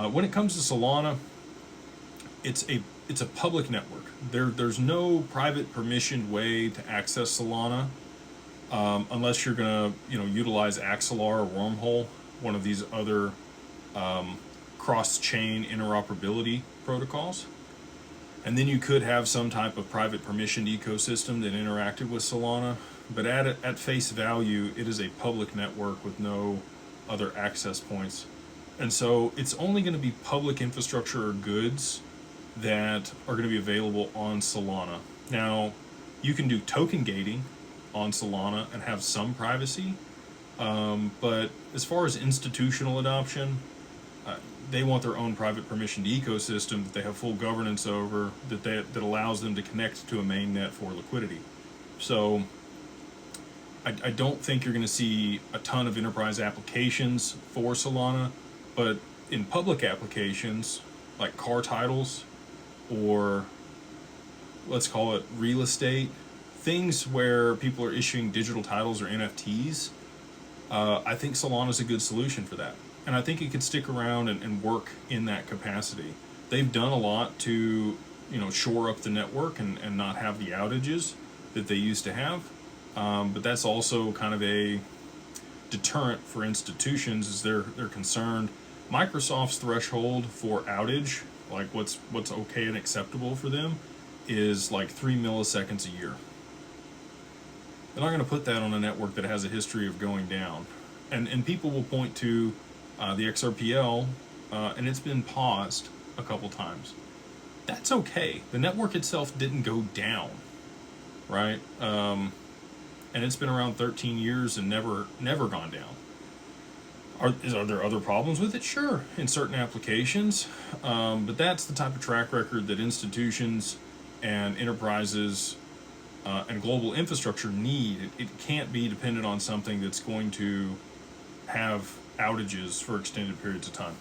When it comes to Solana, it's a public network. There's no private permissioned way to access Solana, unless you're gonna utilize Axelar or Wormhole, one of these other cross-chain interoperability protocols. And then you could have some type of private permissioned ecosystem that interacted with Solana. But at face value, it is a public network with no other access points. And so it's only going to be public infrastructure or goods that are going to be available on Solana. Now, you can do token gating on Solana and have some privacy. But as far as institutional adoption, they want their own private permissioned ecosystem that they have full governance over, that allows them to connect to a mainnet for liquidity. So I don't think you're going to see a ton of enterprise applications for Solana, but in public applications like car titles, or let's call it real estate, things where people are issuing digital titles or NFTs, I think Solana is a good solution for that. And I think it could stick around and work in that capacity. They've done a lot to, shore up the network and not have the outages that they used to have. But that's also kind of a deterrent for institutions, as they're concerned. Microsoft's threshold for outage, like what's okay and acceptable for them, is like 3 milliseconds a year. They're not going to put that on a network that has a history of going down. And people will point to the XRPL, and it's been paused a couple times. That's okay. The network itself didn't go down, right? And it's been around 13 years and never gone down. Are there other problems with it? Sure, in certain applications, but that's the type of track record that institutions and enterprises and global infrastructure need. It can't be dependent on something that's going to have outages for extended periods of time.